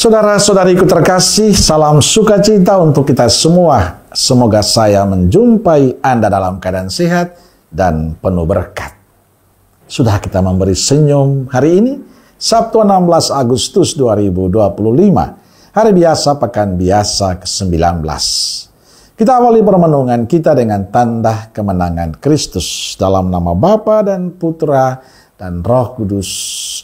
Saudara-saudariku terkasih, salam sukacita untuk kita semua. Semoga saya menjumpai Anda dalam keadaan sehat dan penuh berkat. Sudah kita memberi senyum hari ini, Sabtu 16 Agustus 2025, hari biasa pekan biasa ke-19. Kita awali permenungan kita dengan tanda kemenangan Kristus dalam nama Bapa dan Putra dan Roh Kudus.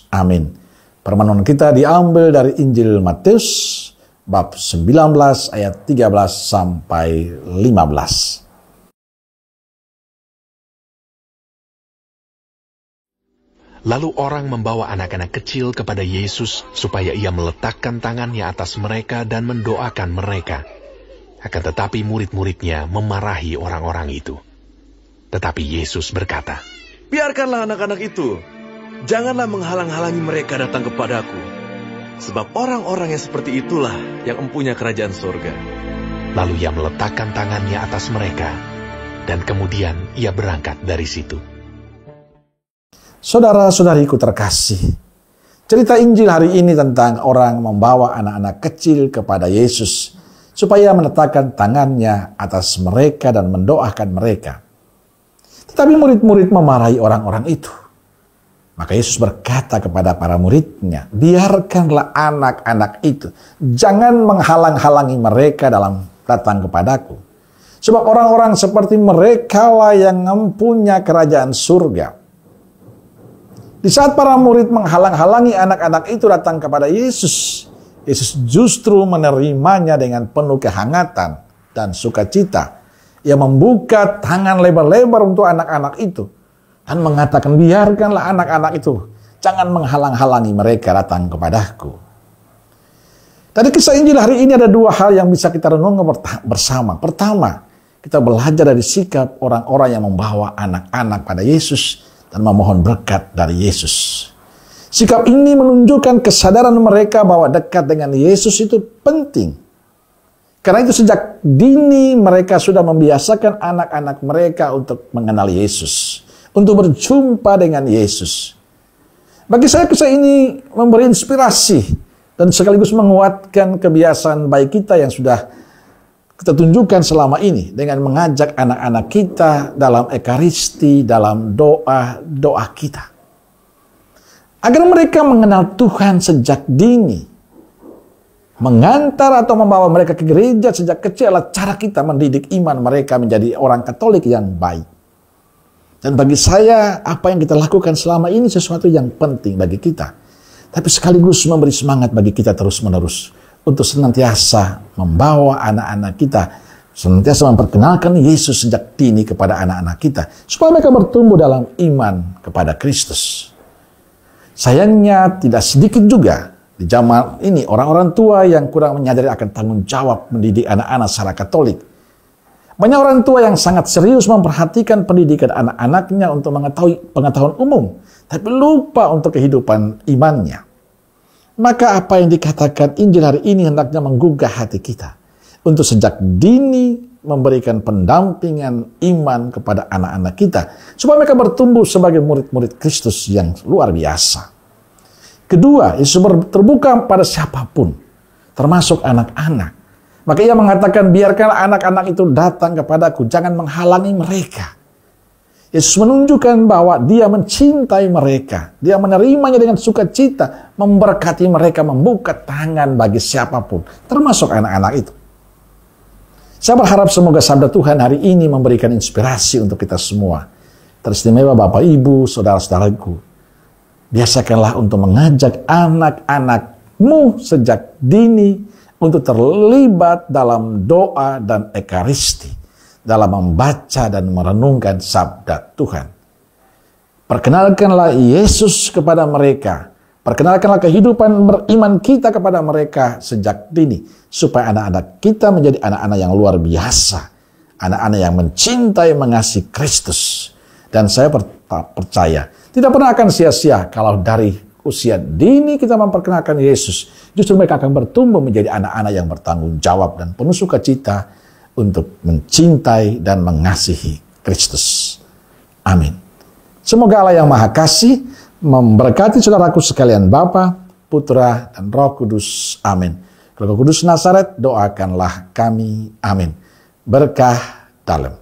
Amin. Permenungan kita diambil dari Injil Matius bab 19 ayat 13 sampai 15. Lalu orang membawa anak-anak kecil kepada Yesus supaya ia meletakkan tangannya atas mereka dan mendoakan mereka. Akan tetapi murid-muridnya memarahi orang-orang itu. Tetapi Yesus berkata, "Biarkanlah anak-anak itu. Janganlah menghalang-halangi mereka datang kepadaku. Sebab orang-orang yang seperti itulah yang empunya kerajaan surga." Lalu ia meletakkan tangannya atas mereka, dan kemudian ia berangkat dari situ. Saudara-saudariku terkasih, cerita Injil hari ini tentang orang membawa anak-anak kecil kepada Yesus supaya meletakkan tangannya atas mereka dan mendoakan mereka. Tetapi murid-murid memarahi orang-orang itu. Maka Yesus berkata kepada para muridnya, "Biarkanlah anak-anak itu. Jangan menghalang-halangi mereka dalam datang kepadaku. Sebab orang-orang seperti mereka lah yang mempunyai kerajaan surga." Di saat para murid menghalang-halangi anak-anak itu datang kepada Yesus, Yesus justru menerimanya dengan penuh kehangatan dan sukacita. Ia membuka tangan lebar-lebar untuk anak-anak itu dan mengatakan, "Biarkanlah anak-anak itu, jangan menghalang-halangi mereka datang kepadaku." Dari kisah Injil hari ini ada dua hal yang bisa kita renungkan bersama. Pertama, kita belajar dari sikap orang-orang yang membawa anak-anak pada Yesus dan memohon berkat dari Yesus. Sikap ini menunjukkan kesadaran mereka bahwa dekat dengan Yesus itu penting. Karena itu sejak dini mereka sudah membiasakan anak-anak mereka untuk mengenal Yesus, untuk berjumpa dengan Yesus. Bagi saya kisah ini memberi inspirasi dan sekaligus menguatkan kebiasaan baik kita yang sudah kita tunjukkan selama ini dengan mengajak anak-anak kita dalam ekaristi, dalam doa-doa kita. Agar mereka mengenal Tuhan sejak dini. Mengantar atau membawa mereka ke gereja sejak kecil adalah cara kita mendidik iman mereka menjadi orang Katolik yang baik. Dan bagi saya, apa yang kita lakukan selama ini sesuatu yang penting bagi kita. Tapi sekaligus memberi semangat bagi kita terus-menerus untuk senantiasa membawa anak-anak kita, senantiasa memperkenalkan Yesus sejak dini kepada anak-anak kita, supaya mereka bertumbuh dalam iman kepada Kristus. Sayangnya tidak sedikit juga di zaman ini orang-orang tua yang kurang menyadari akan tanggung jawab mendidik anak-anak secara Katolik. Banyak orang tua yang sangat serius memperhatikan pendidikan anak-anaknya untuk mengetahui pengetahuan umum, tapi lupa untuk kehidupan imannya. Maka apa yang dikatakan Injil hari ini hendaknya menggugah hati kita untuk sejak dini memberikan pendampingan iman kepada anak-anak kita supaya mereka bertumbuh sebagai murid-murid Kristus yang luar biasa. Kedua, Yesus terbuka pada siapapun, termasuk anak-anak. Maka ia mengatakan, "Biarkanlah anak-anak itu datang kepadaku, jangan menghalangi mereka." Yesus menunjukkan bahwa dia mencintai mereka, dia menerimanya dengan sukacita, memberkati mereka, membuka tangan bagi siapapun, termasuk anak-anak itu. Saya berharap semoga sabda Tuhan hari ini memberikan inspirasi untuk kita semua. Teristimewa Bapak, Ibu, Saudara-saudaraku. Biasakanlah untuk mengajak anak-anakmu sejak dini untuk terlibat dalam doa dan ekaristi, dalam membaca dan merenungkan sabda Tuhan. Perkenalkanlah Yesus kepada mereka. Perkenalkanlah kehidupan beriman kita kepada mereka sejak dini, supaya anak-anak kita menjadi anak-anak yang luar biasa, anak-anak yang mencintai, mengasihi Kristus. Dan saya percaya tidak pernah akan sia-sia kalau dari usia dini kita memperkenalkan Yesus, justru mereka akan bertumbuh menjadi anak-anak yang bertanggung jawab dan penuh sukacita untuk mencintai dan mengasihi Kristus. Amin. Semoga Allah yang Maha Kasih memberkati saudaraku sekalian, Bapa, Putra, dan Roh Kudus. Amin. Roh Kudus Nazaret, doakanlah kami. Amin. Berkah dalam.